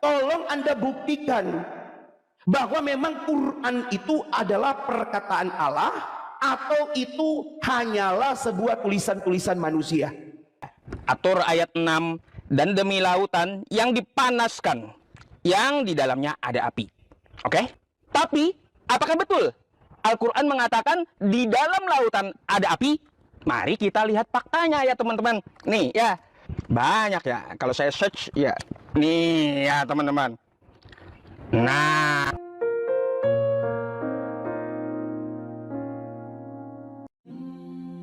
tolong Anda buktikan bahwa memang Quran itu adalah perkataan Allah atau itu hanyalah sebuah tulisan-tulisan manusia. Atur ayat 6, dan demi lautan yang dipanaskan, yang di dalamnya ada api. Oke? Tapi, apakah betul Al-Quran mengatakan di dalam lautan ada api? Mari kita lihat faktanya ya teman-teman. Nih ya, banyak ya. Kalau saya search ya, nih ya teman-teman. Nah,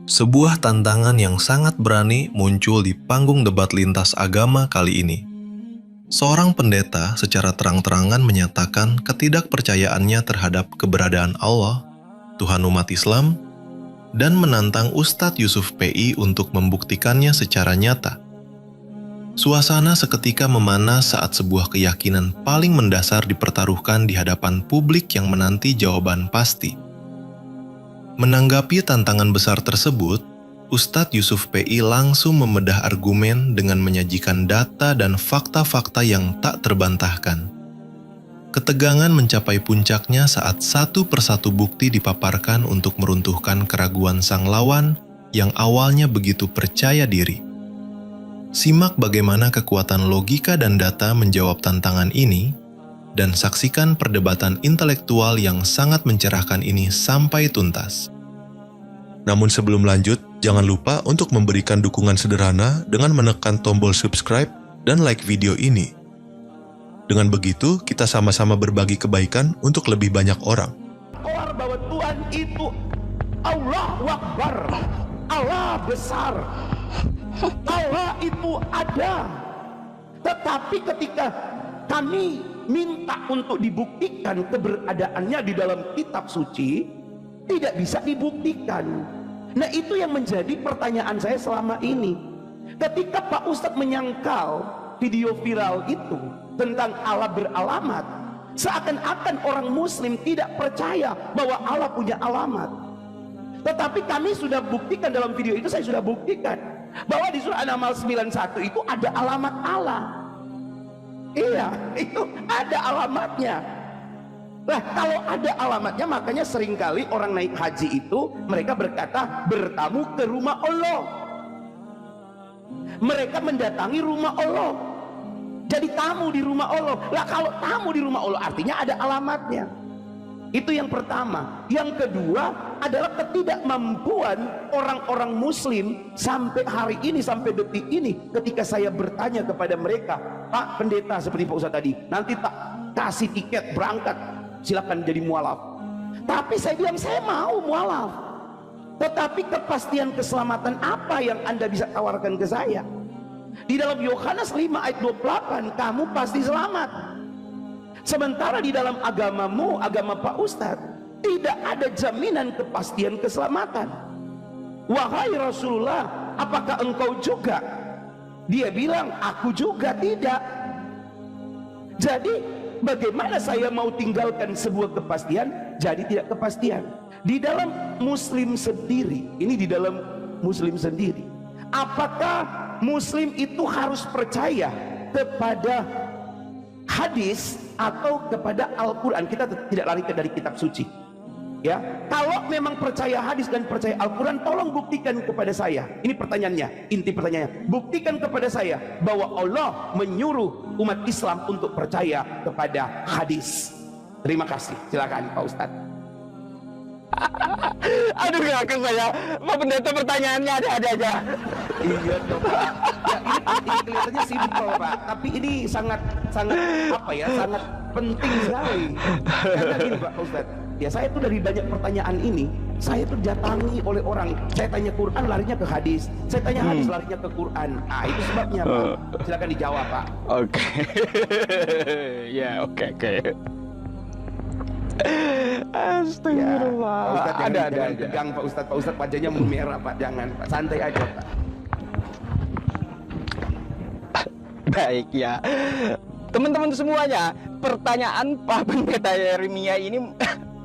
sebuah tantangan yang sangat berani muncul di panggung debat lintas agama kali ini. Seorang pendeta secara terang-terangan menyatakan ketidakpercayaannya terhadap keberadaan Allah, Tuhan umat Islam, dan menantang Ustadz Yusuf PI untuk membuktikannya secara nyata. Suasana seketika memanas saat sebuah keyakinan paling mendasar dipertaruhkan di hadapan publik yang menanti jawaban pasti. Menanggapi tantangan besar tersebut, Ustadz Yusuf PI langsung membedah argumen dengan menyajikan data dan fakta-fakta yang tak terbantahkan. Ketegangan mencapai puncaknya saat satu persatu bukti dipaparkan untuk meruntuhkan keraguan sang lawan yang awalnya begitu percaya diri. Simak bagaimana kekuatan logika dan data menjawab tantangan ini, dan saksikan perdebatan intelektual yang sangat mencerahkan ini sampai tuntas. Namun sebelum lanjut, jangan lupa untuk memberikan dukungan sederhana dengan menekan tombol subscribe dan like video ini. Dengan begitu, kita sama-sama berbagi kebaikan untuk lebih banyak orang. Bahwa Tuhan itu Allahu Akbar, Allah besar, Allah itu ada. Tetapi ketika kami minta untuk dibuktikan keberadaannya di dalam kitab suci, tidak bisa dibuktikan. Nah, itu yang menjadi pertanyaan saya selama ini. Ketika Pak Ustadz menyangkal video viral itu tentang Allah beralamat, seakan-akan orang muslim tidak percaya bahwa Allah punya alamat. Tetapi kami sudah buktikan dalam video itu, saya sudah buktikan bahwa di surah An-Naml 91 itu ada alamat Allah. Iya, itu ada alamatnya. Nah, kalau ada alamatnya, makanya seringkali orang naik haji itu mereka berkata bertamu ke rumah Allah. Mereka mendatangi rumah Allah, jadi tamu di rumah Allah. Lah, kalau tamu di rumah Allah artinya ada alamatnya. Itu yang pertama. Yang kedua adalah ketidakmampuan orang-orang muslim sampai hari ini, sampai detik ini. Ketika saya bertanya kepada mereka, Pak Pendeta, seperti Pak Ustadz tadi, nanti tak kasih tiket berangkat, silakan jadi mualaf. Tapi saya bilang saya mau mualaf, tetapi kepastian keselamatan apa yang Anda bisa tawarkan ke saya? Di dalam Yohanes 5 ayat 28, kamu pasti selamat. Sementara di dalam agamamu, agama Pak Ustadz, tidak ada jaminan kepastian keselamatan. Wahai Rasulullah, apakah engkau juga? Dia bilang, aku juga tidak. Jadi bagaimana saya mau tinggalkan sebuah kepastian jadi tidak kepastian? Di dalam muslim sendiri, ini di dalam muslim sendiri, apakah muslim itu harus percaya kepada hadis atau kepada Al-Quran? Kita tidak lari dari kitab suci, ya. Kalau memang percaya hadis dan percaya Al-Quran, tolong buktikan kepada saya. Ini pertanyaannya, inti pertanyaannya, buktikan kepada saya bahwa Allah menyuruh umat Islam untuk percaya kepada hadis. Terima kasih, silakan Pak Ustadz. aduh ngakak saya, Pak Pendeta pertanyaannya ada-ada aja. Iya dong, Pak. Ya, ini kelihatannya simpel, Pak, tapi ini sangat apa ya, sangat penting sekali. Karena gini Pak Ustadz, ya saya tuh dari banyak pertanyaan ini, saya tuh datangi oleh orang. Saya tanya Quran, larinya ke hadis. Saya tanya hadis, larinya ke Quran. Nah, itu sebabnya, Pak. Silakan dijawab, Pak. Oke. Ya, oke. Astagfirullah. Ya, Pak Ustadz, jangan ada. tegang Pak Ustadz. Pak Ustadz wajahnya merah, Pak. Jangan, Pak. Santai aja, Pak. Baik ya. Teman-teman semuanya, pertanyaan Pak Pendeta Yeremia ini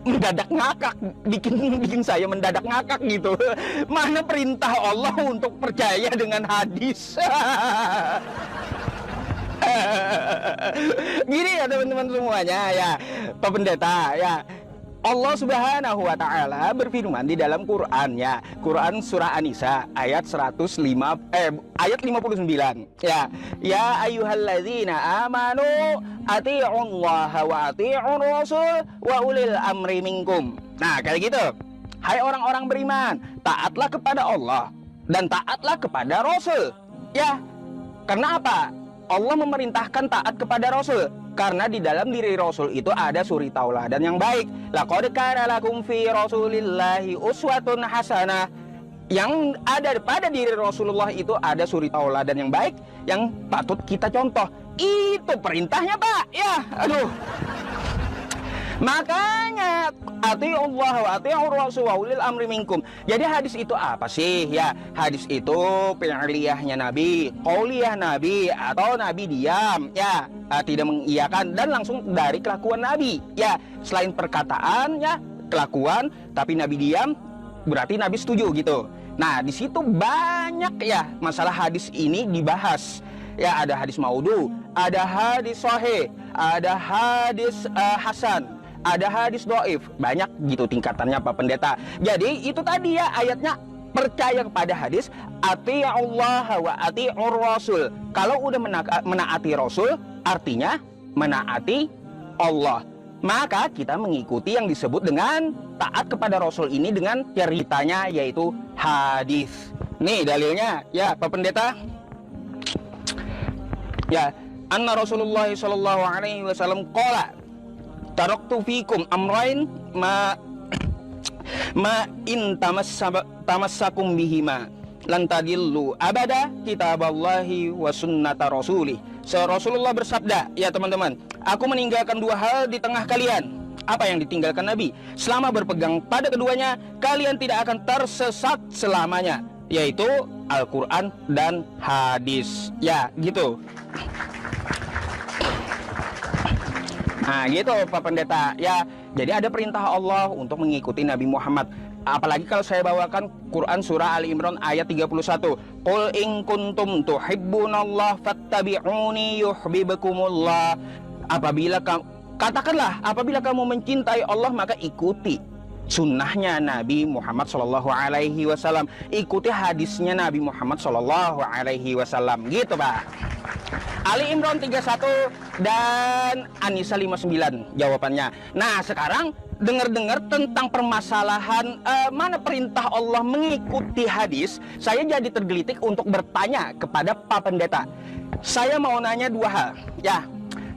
mendadak ngakak, bikin saya mendadak ngakak gitu. Mana perintah Allah untuk percaya dengan hadis? Gini ya teman-teman semuanya ya, Pak Pendeta ya. Allah Subhanahu wa taala berfirman di dalam Quran ya. Quran surah An-Nisa ayat 59 ya. Ya ayyuhalladzina amanu athi'ullaha wa athi'ur rasul wa ulil amri minkum. Nah, kayak gitu. Hai orang-orang beriman, taatlah kepada Allah dan taatlah kepada Rasul. Ya. Karena apa? Allah memerintahkan taat kepada Rasul karena di dalam diri Rasul itu ada suri tauladan yang baik. Laqad kana lakum fi Rasulillahi uswatun hasanah. Yang ada pada diri Rasulullah itu ada suri tauladan yang baik yang patut kita contoh. Itu perintahnya, Pak. Ya, aduh. Makanya atiullah wa atiur rasul wa ulil amri minkum. Jadi hadis itu apa sih? Ya, hadis itu fi'liyahnya Nabi, qauliyah Nabi atau Nabi diam, ya, tidak mengiyakan dan langsung dari kelakuan Nabi. Ya, selain perkataan ya, kelakuan, tapi Nabi diam berarti Nabi setuju gitu. Nah, di situ banyak ya masalah hadis ini dibahas. Ya, ada hadis maudhu, ada hadis sahih, ada hadis hasan, ada hadis dhaif, banyak gitu tingkatannya Pak Pendeta. Jadi itu tadi ya ayatnya, percaya kepada hadis ati'ullah wa ati'ur rasul. Kalau udah menaati Rasul artinya menaati Allah. Maka kita mengikuti yang disebut dengan taat kepada Rasul ini dengan ceritanya yaitu hadis. Nih dalilnya ya Pak Pendeta. Ya, anna Rasulullah sallallahu alaihi wasallam qala taraktu fikum amrain ma in tamassakum bihima lan tadillu abada kitaballahi wa sunnata rasulih. Rasulullah bersabda, ya teman-teman, aku meninggalkan dua hal di tengah kalian. Apa yang ditinggalkan Nabi? Selama berpegang pada keduanya, kalian tidak akan tersesat selamanya, yaitu Al-Quran dan hadis. Ya, gitu. Nah gitu Pak Pendeta ya. Jadi ada perintah Allah untuk mengikuti Nabi Muhammad. Apalagi kalau saya bawakan Quran surah Ali Imran ayat 31. Qul in kuntum tuhibbunallah fattabi'uni yuhibbukumullah. Katakanlah apabila kamu mencintai Allah maka ikuti sunnahnya Nabi Muhammad Shallallahu Alaihi Wasallam, ikuti hadisnya Nabi Muhammad Shallallahu Alaihi Wasallam. Gitu Pak. Ali Imran 31 dan An-Nisa 59 jawabannya. Nah sekarang dengar-dengar tentang permasalahan mana perintah Allah mengikuti hadis, saya jadi tergelitik untuk bertanya kepada Pak Pendeta. Saya mau nanya dua hal ya.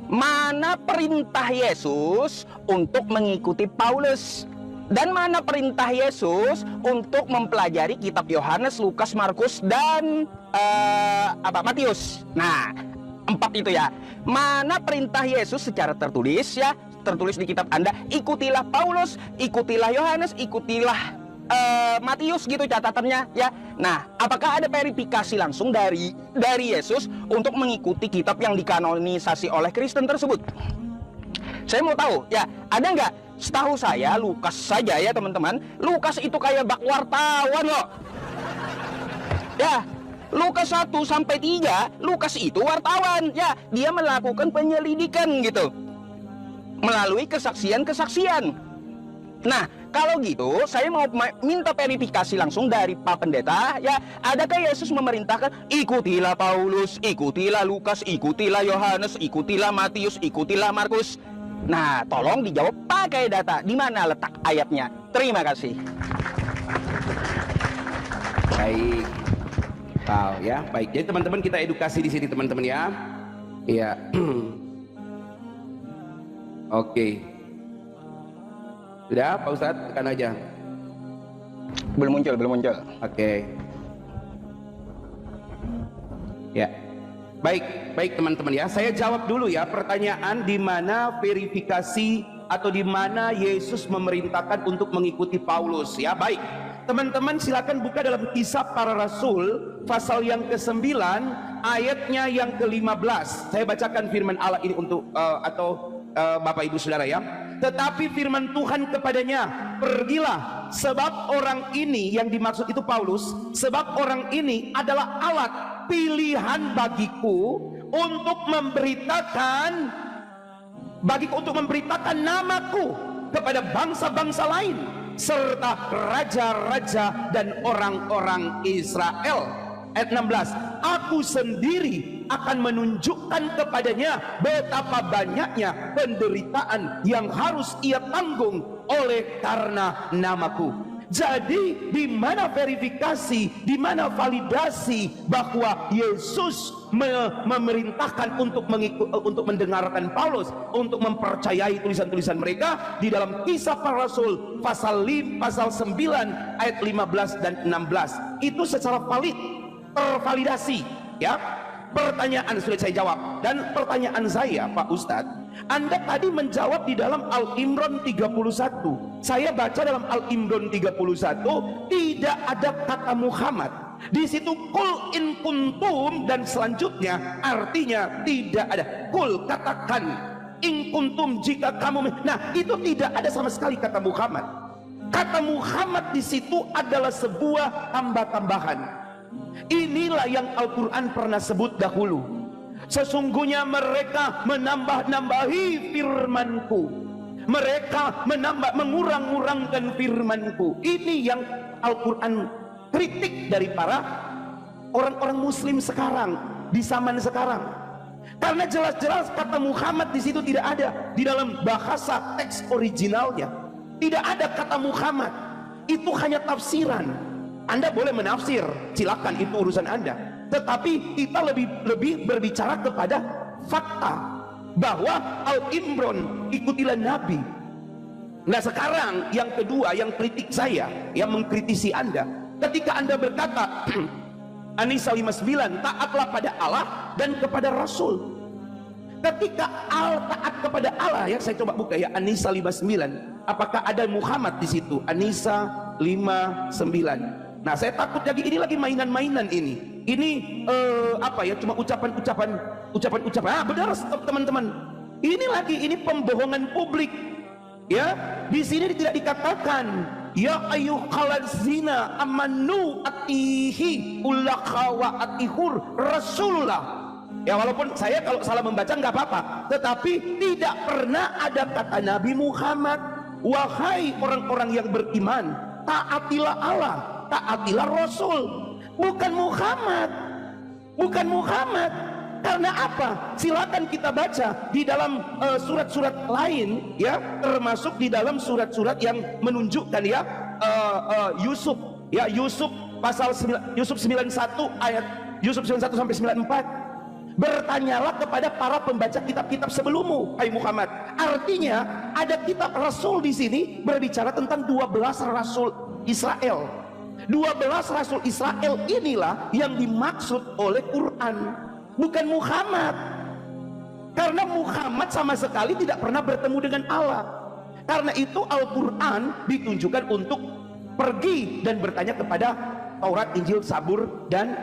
Mana perintah Yesus untuk mengikuti Paulus? Dan mana perintah Yesus untuk mempelajari kitab Yohanes, Lukas, Markus, dan Matius? Nah, 4 itu ya. Mana perintah Yesus secara tertulis ya, tertulis di kitab Anda, ikutilah Paulus, ikutilah Yohanes, ikutilah Matius gitu catatannya ya. Nah, apakah ada verifikasi langsung dari Yesus untuk mengikuti kitab yang dikanonisasi oleh Kristen tersebut? Saya mau tahu ya, ada nggak? Setahu saya Lukas saja ya teman-teman, Lukas itu kayak bak wartawan loh. Ya, Lukas 1 sampai 3, Lukas itu wartawan ya, dia melakukan penyelidikan gitu melalui kesaksian-kesaksian. Nah, kalau gitu saya mau minta verifikasi langsung dari Pak Pendeta ya, adakah Yesus memerintahkan ikutilah Paulus, ikutilah Lukas, ikutilah Yohanes, ikutilah Matius, ikutilah Markus? Nah, tolong dijawab pakai data. Di mana letak ayatnya? Terima kasih. Baik. Wow, ya, baik. Jadi teman-teman kita edukasi di sini teman-teman ya. Iya. Oke. Sudah, Pak Ustadz, tekan aja. Belum muncul. Oke. Ya. Baik teman-teman ya. Saya jawab dulu ya pertanyaan di mana verifikasi atau di mana Yesus memerintahkan untuk mengikuti Paulus ya. Baik. Teman-teman silakan buka dalam Kisah Para Rasul pasal yang ke-9 ayatnya yang ke-15. Saya bacakan firman Allah ini untuk Bapak Ibu Saudara ya. Tetapi firman Tuhan kepadanya, pergilah, sebab orang ini, yang dimaksud itu Paulus, sebab orang ini adalah alat pilihan bagiku untuk memberitakan namaku kepada bangsa-bangsa lain serta raja-raja dan orang-orang Israel. Ayat 16, aku sendiri akan menunjukkan kepadanya betapa banyaknya penderitaan yang harus ia tanggung oleh karena namaku. Jadi di mana verifikasi, di mana validasi bahwa Yesus memerintahkan untuk mendengarkan Paulus, untuk mempercayai tulisan-tulisan mereka di dalam Kisah Para Rasul pasal 9 ayat 15 dan 16. Itu secara tervalidasi, ya. Pertanyaan sudah saya jawab, dan pertanyaan saya, Pak Ustadz, Anda tadi menjawab di dalam Al-Imran 31. Saya baca dalam Al-Imran 31 tidak ada kata Muhammad. Di situ kul in kuntum dan selanjutnya artinya tidak ada. Kul, katakan, in kuntum, jika kamu. Nah, itu tidak ada sama sekali kata Muhammad. Kata Muhammad di situ adalah sebuah tambah-tambahan. Inilah yang Al-Quran pernah sebut dahulu. Sesungguhnya mereka menambah-nambahi firmanku, mereka mengurang-urangkan firmanku. Ini yang Al-Quran kritik dari para orang-orang muslim sekarang, di zaman sekarang. Karena jelas-jelas kata Muhammad di situ tidak ada. Di dalam bahasa teks originalnya tidak ada kata Muhammad. Itu hanya tafsiran. Anda boleh menafsir, silakan, itu urusan Anda. Tetapi kita lebih berbicara kepada fakta bahwa Al-Imran ikutilah Nabi. Nah, sekarang yang kedua, yang kritik saya, yang mengkritisi Anda, ketika Anda berkata An-Nisa 59, taatlah pada Allah dan kepada Rasul. Ketika taat kepada Allah, ya, saya coba buka ya An-Nisa 59. Apakah ada Muhammad di situ? An-Nisa 59. Nah, saya takut ini lagi mainan-mainan ini. Ini apa ya? Cuma ucapan-ucapan. Ah, benar teman-teman. Ini pembohongan publik. Ya, di sini tidak dikatakan ya ayyuhallazina amanu atihi ulaka wa atihur rasulullah. Ya, walaupun saya kalau salah membaca nggak apa-apa, tetapi tidak pernah ada kata Nabi Muhammad, wahai orang-orang yang beriman, taatilah Allah, taatilah Rasul. Bukan Muhammad, bukan Muhammad. Karena apa? Silakan kita baca di dalam surat-surat lain, ya, termasuk di dalam surat-surat yang menunjukkan, ya, Yusuf, ya, Yusuf pasal 9, Yusuf 91 ayat Yusuf 91 sampai 94. Bertanyalah kepada para pembaca kitab-kitab sebelummu, hai Muhammad. Artinya ada kitab Rasul di sini berbicara tentang 12 Rasul Israel. 12 Rasul Israel inilah yang dimaksud oleh Quran, bukan Muhammad. Karena Muhammad sama sekali tidak pernah bertemu dengan Allah. Karena itu Al-Quran ditunjukkan untuk pergi dan bertanya kepada Taurat, Injil, Sabur dan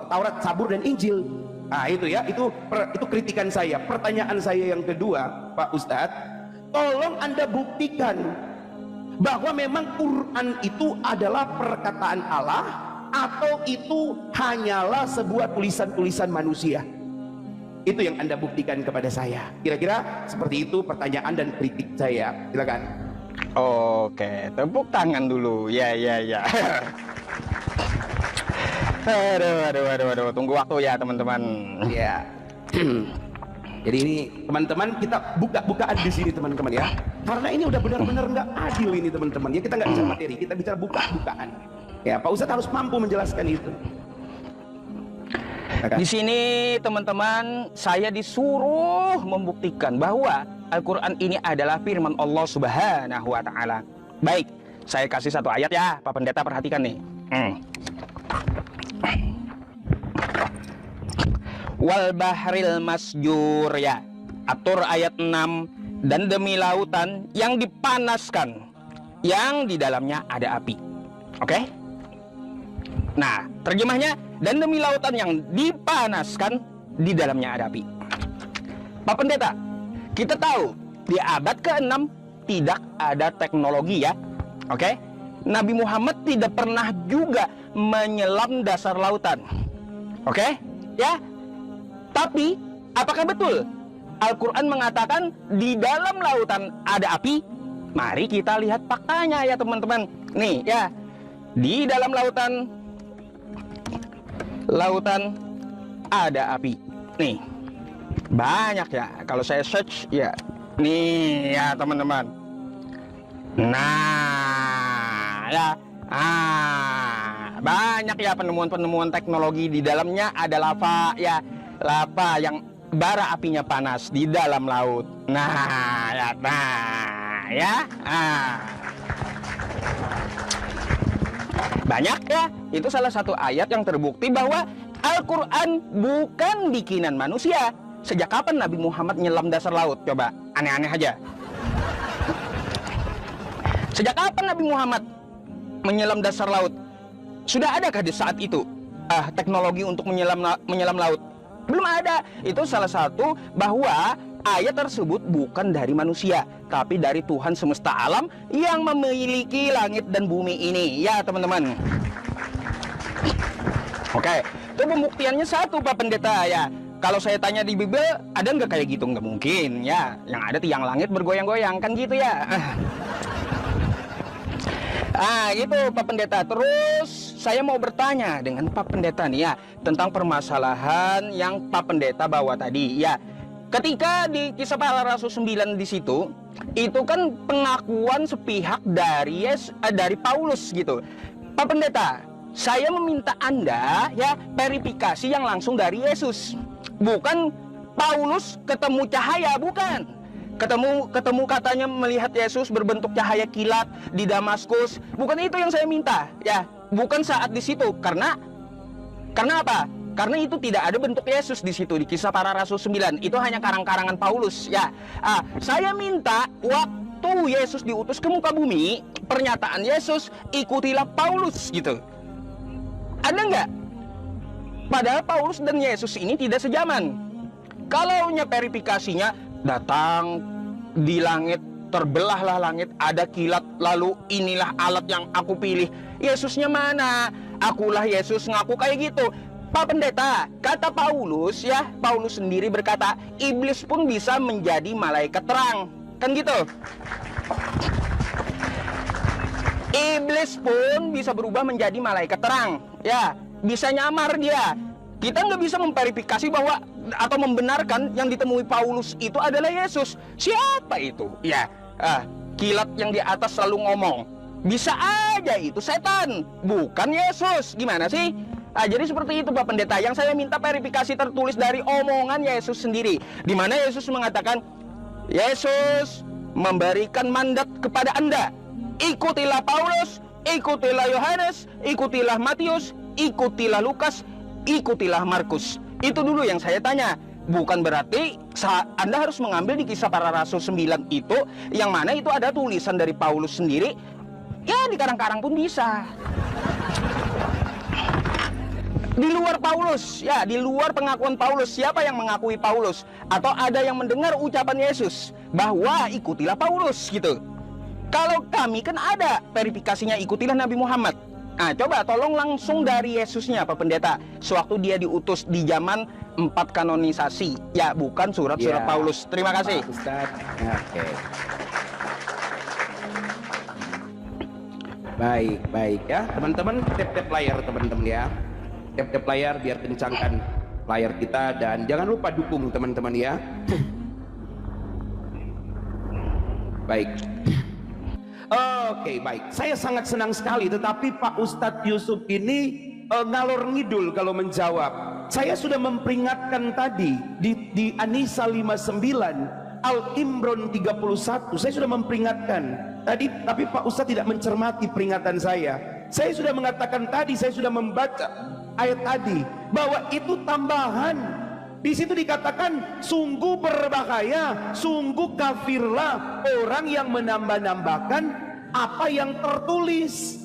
Taurat, Sabur dan Injil. Nah, itu ya, itu kritikan saya. Pertanyaan saya yang kedua, Pak Ustadz, tolong Anda buktikan bahwa memang Quran itu adalah perkataan Allah atau itu hanyalah sebuah tulisan-tulisan manusia. Itu yang Anda buktikan kepada saya. Kira-kira seperti itu pertanyaan dan kritik saya. Silakan. Oke, tepuk tangan dulu. Ya. Aduh. Tunggu waktu ya, teman-teman. Ya. Jadi ini teman-teman, kita buka-bukaan di sini teman-teman, ya. Karena ini udah benar-benar nggak adil ini teman-teman. Ya, kita nggak bicara materi, kita bicara buka-bukaan. Ya, Pak Ustadz harus mampu menjelaskan itu. Di sini teman-teman, saya disuruh membuktikan bahwa Al-Quran ini adalah firman Allah Subhanahu wa Ta'ala. Baik, saya kasih satu ayat ya, Pak Pendeta, perhatikan nih. Wal bahril masjur, ya, atur ayat 6, dan demi lautan yang dipanaskan, yang di dalamnya ada api. Oke? Nah, terjemahnya, dan demi lautan yang dipanaskan, di dalamnya ada api. Pak Pendeta, kita tahu di abad ke-6 tidak ada teknologi, ya. Oke? Nabi Muhammad tidak pernah juga menyelam dasar lautan. Oke? Ya. Tapi, apakah betul Al-Quran mengatakan di dalam lautan ada api? Mari kita lihat faktanya ya teman-teman. Nih ya, di dalam lautan ada api. Nih, banyak ya. Kalau saya search ya, nih ya teman-teman. Nah, ya, banyak ya penemuan-penemuan teknologi. Di dalamnya ada lava ya, lava yang bara apinya panas di dalam laut. Banyak ya. Itu salah satu ayat yang terbukti bahwa Al-Quran bukan bikinan manusia. Sejak kapan Nabi Muhammad nyelam dasar laut? Coba, aneh-aneh aja. Sejak kapan Nabi Muhammad menyelam dasar laut? Sudah adakah di saat itu teknologi untuk menyelam laut? Belum ada. Itu salah satu bahwa ayat tersebut bukan dari manusia, tapi dari Tuhan semesta alam yang memiliki langit dan bumi ini. Ya teman-teman. Oke, itu pembuktiannya satu Pak Pendeta ya. Kalau saya tanya di Bible, ada nggak kayak gitu? Nggak mungkin ya. Yang ada tiang langit bergoyang-goyang, kan gitu ya. Gitu Pak Pendeta. Terus saya mau bertanya dengan Pak Pendeta nih ya, tentang permasalahan yang Pak Pendeta bawa tadi ya. Ketika di Kisah Para Rasul 9 di situ, itu kan pengakuan sepihak dari Paulus gitu. Pak Pendeta, saya meminta Anda ya verifikasi yang langsung dari Yesus. Bukan Paulus ketemu cahaya, bukan. Ketemu katanya melihat Yesus berbentuk cahaya kilat di Damaskus. Bukan itu yang saya minta ya. Bukan saat di situ. Karena apa? Karena itu tidak ada bentuk Yesus di situ di Kisah Para Rasul 9. Itu hanya karang-karangan Paulus ya. Saya minta waktu Yesus diutus ke muka bumi, pernyataan Yesus, ikutilah Paulus gitu. Ada nggak? Padahal Paulus dan Yesus ini tidak sejaman. Kalau verifikasinya datang di langit, terbelahlah langit, ada kilat, lalu inilah alat yang aku pilih. Yesusnya mana? Akulah Yesus, ngaku kayak gitu. Pak Pendeta, kata Paulus ya, Paulus sendiri berkata, iblis pun bisa menjadi malaikat terang. Kan gitu. Iblis pun bisa berubah menjadi malaikat terang. Ya, bisa nyamar dia. Kita nggak bisa memverifikasi bahwa atau membenarkan yang ditemui Paulus itu adalah Yesus. Siapa itu? Ya, kilat yang di atas selalu ngomong. Bisa aja itu setan, bukan Yesus. Gimana sih? Jadi seperti itu Pak Pendeta. Yang saya minta verifikasi tertulis dari omongan Yesus sendiri, di mana Yesus mengatakan, Yesus memberikan mandat kepada Anda, ikutilah Paulus, ikutilah Yohanes, ikutilah Matius, ikutilah Lukas, ikutilah Markus. Itu dulu yang saya tanya. Bukan berarti Anda harus mengambil di Kisah Para Rasul 9 itu, yang mana itu ada tulisan dari Paulus sendiri. Ya di karang-karang pun bisa. Di luar Paulus, ya di luar pengakuan Paulus, siapa yang mengakui Paulus? Atau ada yang mendengar ucapan Yesus bahwa ikutilah Paulus gitu. Kalau kami kan ada verifikasinya, ikutilah Nabi Muhammad. Coba tolong langsung dari Yesusnya Pak Pendeta, sewaktu dia diutus di zaman 4 kanonisasi. Ya, bukan surat-surat Paulus. Terima kasih Pak Ustaz. Oke. Baik ya teman-teman, tap layar teman-teman ya. Tap layar biar kencangkan layar kita, dan jangan lupa dukung teman-teman ya. Baik. Oke, baik. Saya sangat senang sekali, tetapi Pak Ustadz Yusuf ini ngalor ngidul kalau menjawab. Saya sudah memperingatkan tadi di An-Nisa 59, Al-Imran 31. Saya sudah memperingatkan tadi, tapi Pak Ustadz tidak mencermati peringatan saya. Saya sudah mengatakan tadi, saya sudah membaca ayat tadi bahwa itu tambahan. Di situ dikatakan sungguh berbahaya, sungguh kafirlah orang yang menambah-nambahkan apa yang tertulis.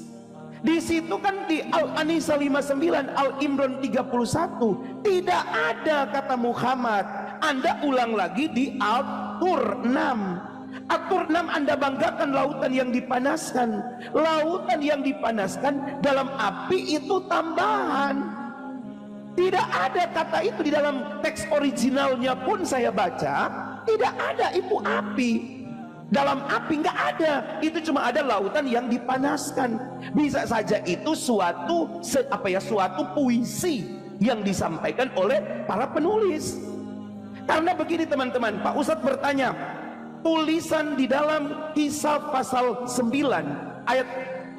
Di situ kan di Al-Nisa 59, Al-Imran 31 tidak ada kata Muhammad. Anda ulang lagi di At-Tur 6. At-Tur 6 Anda banggakan lautan yang dipanaskan. Lautan yang dipanaskan dalam api itu tambahan. Tidak ada kata itu di dalam teks originalnya pun saya baca, tidak ada itu api. Dalam api nggak ada, itu cuma ada lautan yang dipanaskan. Bisa saja itu suatu puisi yang disampaikan oleh para penulis. Karena begini teman-teman, Pak Ustadz bertanya, tulisan di dalam Kisah pasal 9 ayat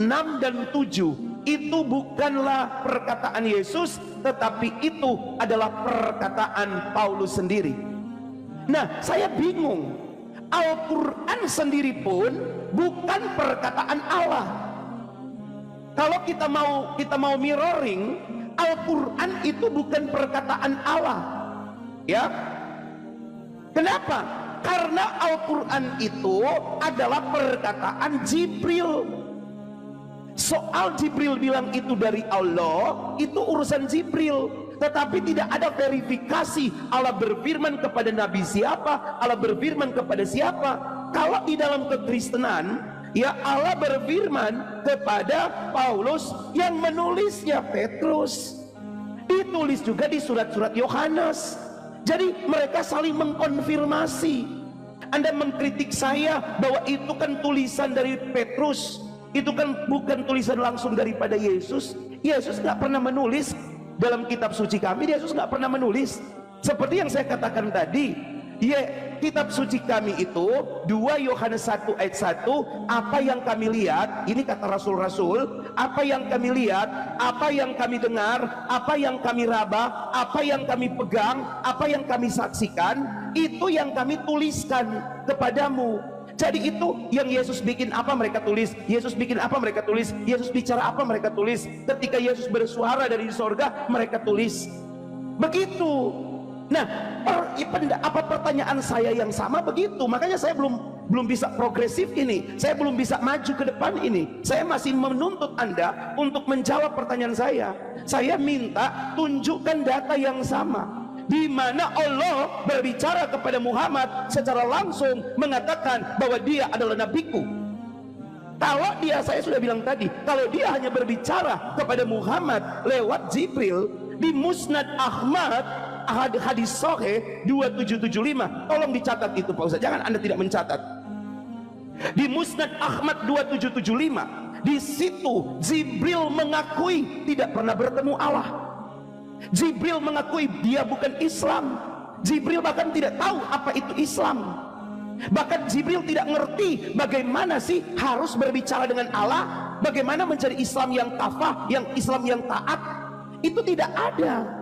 6 dan 7 itu bukanlah perkataan Yesus, tetapi itu adalah perkataan Paulus sendiri. Nah, saya bingung. Al-Quran sendiri pun bukan perkataan Allah. Kalau kita mau mirroring, Al-Quran itu bukan perkataan Allah. Ya. Kenapa? Karena Al-Quran itu adalah perkataan Jibril. Soal Jibril bilang itu dari Allah, itu urusan Jibril. Tetapi tidak ada verifikasi Allah berfirman kepada Nabi siapa, Allah berfirman kepada siapa. Kalau di dalam kekristenan, ya Allah berfirman kepada Paulus, yang menulisnya Petrus. Ditulis juga di surat-surat Yohanes. Jadi mereka saling mengkonfirmasi. Anda mengkritik saya bahwa itu kan tulisan dari Petrus, itu kan bukan tulisan langsung daripada Yesus. Yesus nggak pernah menulis dalam kitab suci kami. Yesus nggak pernah menulis. Seperti yang saya katakan tadi, kitab suci kami itu 2 Yohanes 1 ayat 1, apa yang kami lihat, ini kata rasul-rasul, apa yang kami lihat, apa yang kami dengar, apa yang kami raba, apa yang kami pegang, apa yang kami saksikan, itu yang kami tuliskan kepadamu. Jadi itu yang Yesus bikin apa mereka tulis, Yesus bikin apa mereka tulis, Yesus bicara apa mereka tulis, ketika Yesus bersuara dari sorga mereka tulis. Begitu. Nah, apa pertanyaan saya yang sama begitu. Makanya saya belum bisa progresif ini, saya belum bisa maju ke depan ini. Saya masih menuntut Anda untuk menjawab pertanyaan saya. Saya minta tunjukkan data yang sama, di mana Allah berbicara kepada Muhammad secara langsung mengatakan bahwa dia adalah nabiku. Kalau dia, saya sudah bilang tadi, kalau dia hanya berbicara kepada Muhammad lewat Jibril di Musnad Ahmad hadis Sahih 2775, tolong dicatat itu Pak Ustaz, jangan Anda tidak mencatat. Di Musnad Ahmad 2775, di situ Jibril mengakui tidak pernah bertemu Allah. Jibril mengakui dia bukan Islam. Jibril bahkan tidak tahu apa itu Islam. Bahkan Jibril tidak ngerti bagaimana sih harus berbicara dengan Allah, bagaimana mencari Islam yang kafah, yang Islam yang taat. Itu tidak ada.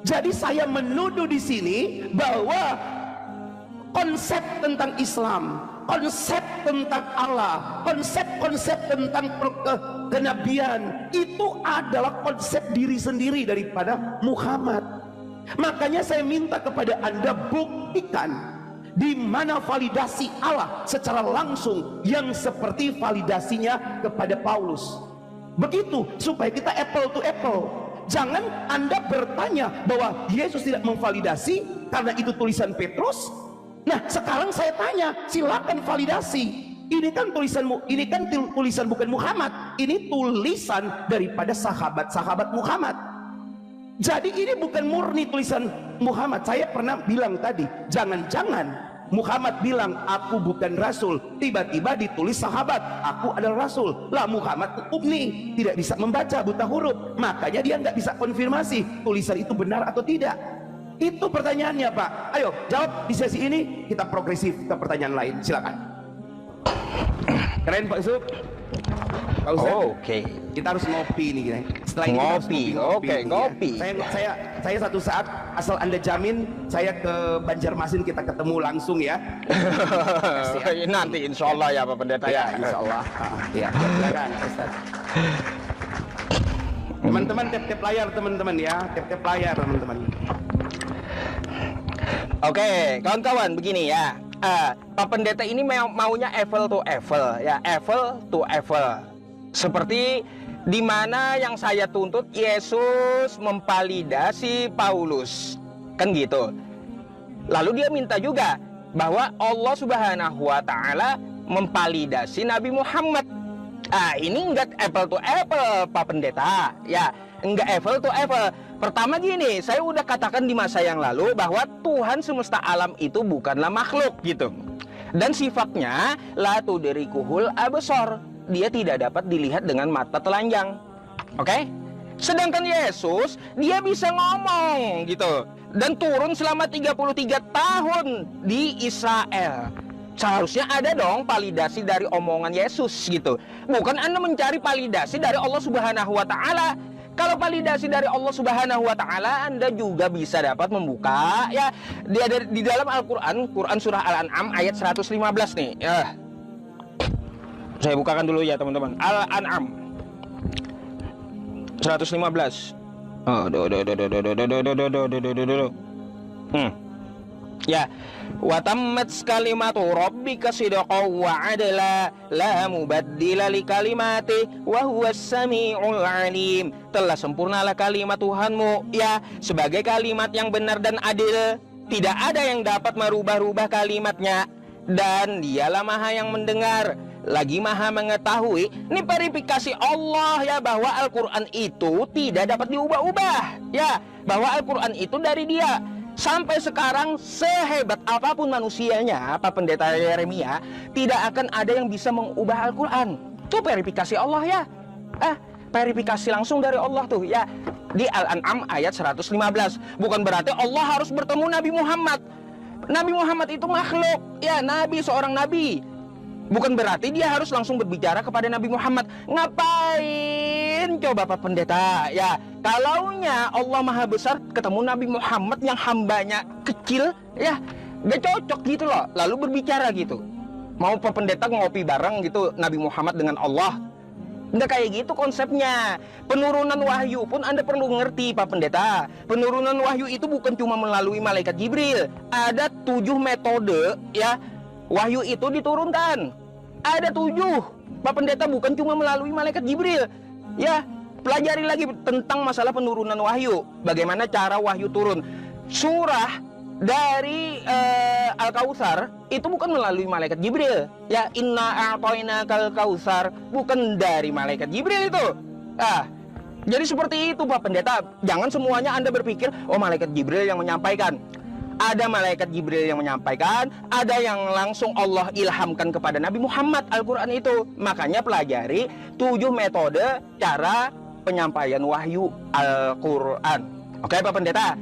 Jadi saya menuduh di sini bahwa konsep tentang Islam, konsep tentang Allah, konsep tentang kenabian itu adalah konsep diri sendiri daripada Muhammad. Makanya saya minta kepada Anda buktikan di mana validasi Allah secara langsung yang seperti validasinya kepada Paulus. Begitu supaya kita apple to apple. Jangan Anda bertanya bahwa Yesus tidak memvalidasi karena itu tulisan Petrus. Nah, sekarang saya tanya, silakan validasi. Ini kan tulisan bukan Muhammad. Ini tulisan daripada sahabat-sahabat Muhammad. Jadi ini bukan murni tulisan Muhammad. Saya pernah bilang tadi, jangan-jangan Muhammad bilang aku bukan rasul, tiba-tiba ditulis sahabat aku adalah rasul. Lah Muhammad ummi, tidak bisa membaca, buta huruf, makanya dia nggak bisa konfirmasi tulisan itu benar atau tidak. Itu pertanyaannya Pak. Ayo jawab di sesi ini, kita progresif ke pertanyaan lain, silakan. Keren Pak Yusuf. Oke. Kita harus ngopi nih, setelah ini ngopi. Oke, ngopi. Saya satu saat, asal Anda jamin saya ke Banjarmasin, kita ketemu langsung ya. Nanti insya Allah ya Pak Pendeta ya. Insya Allah. Ya, silakan Ustaz. Teman-teman tap-tap layar teman-teman ya, tap-tap layar teman-teman. Oke, kawan-kawan begini ya. Pak Pendeta ini maunya apple to apple ya, apple to apple. Seperti di mana yang saya tuntut Yesus memvalidasi Paulus, kan gitu. Lalu dia minta juga bahwa Allah Subhanahu wa taala memvalidasi Nabi Muhammad. Ini enggak apple to apple Pak Pendeta. Ya, enggak apple to apple. pertama gini, saya udah katakan di masa yang lalu bahwa Tuhan semesta alam itu bukanlah makhluk gitu. Dan sifatnya la tudrikuhul absar. Dia tidak dapat dilihat dengan mata telanjang. Oke? Sedangkan Yesus, dia bisa ngomong gitu. Dan turun selama 33 tahun di Israel. Seharusnya ada dong validasi dari omongan Yesus gitu. Bukan Anda mencari validasi dari Allah Subhanahu wa taala. Kalau validasi dari Allah Subhanahu wa taala, Anda juga bisa dapat membuka ya di dalam Al-Qur'an, Quran surah Al-An'am ayat 115 nih. Ya. Saya bukakan dulu ya, teman-teman. Al-An'am 115. Ya, wa tammat kalimatu rabbika sidqan wa adla la mubaddila li kalimati wa huwas samiul alim. Telah sempurnalah kalimat Tuhanmu ya sebagai kalimat yang benar dan adil, tidak ada yang dapat merubah-rubah kalimatnya, dan dialah Maha yang mendengar lagi Maha mengetahui. Ini verifikasi Allah ya bahwa Al-Qur'an itu tidak dapat diubah-ubah ya, bahwa Al-Qur'an itu dari Dia. Sampai sekarang sehebat apapun manusianya, Pak Pendeta Yeremia, tidak akan ada yang bisa mengubah Al-Quran. Itu verifikasi Allah ya. Verifikasi langsung dari Allah tuh ya. Di Al-An'am ayat 115. Bukan berarti Allah harus bertemu Nabi Muhammad. Nabi Muhammad itu makhluk ya, nabi, seorang nabi. Bukan berarti dia harus langsung berbicara kepada Nabi Muhammad. Ngapain coba Pak Pendeta ya? Kalaunya Allah Maha Besar ketemu Nabi Muhammad yang hambanya kecil ya, gak cocok gitu loh. Lalu berbicara gitu. Mau Pak Pendeta ngopi bareng gitu Nabi Muhammad dengan Allah. Nggak kayak gitu konsepnya. Penurunan wahyu pun Anda perlu ngerti Pak Pendeta. Penurunan wahyu itu bukan cuma melalui malaikat Jibril. Ada 7 metode ya wahyu itu diturunkan. Ada 7 Pak Pendeta, bukan cuma melalui malaikat Jibril ya. Pelajari lagi tentang masalah penurunan wahyu, bagaimana cara wahyu turun. Surah dari Al-Kautsar itu bukan melalui malaikat Jibril ya. Inna a'tainakal kautsar, bukan dari malaikat Jibril itu. Jadi seperti itu Pak Pendeta. Jangan semuanya Anda berpikir oh malaikat Jibril yang menyampaikan. Ada malaikat Jibril yang menyampaikan, ada yang langsung Allah ilhamkan kepada Nabi Muhammad Al-Quran itu. Makanya pelajari 7 metode cara penyampaian wahyu Al-Quran. Oke Pak Pendeta.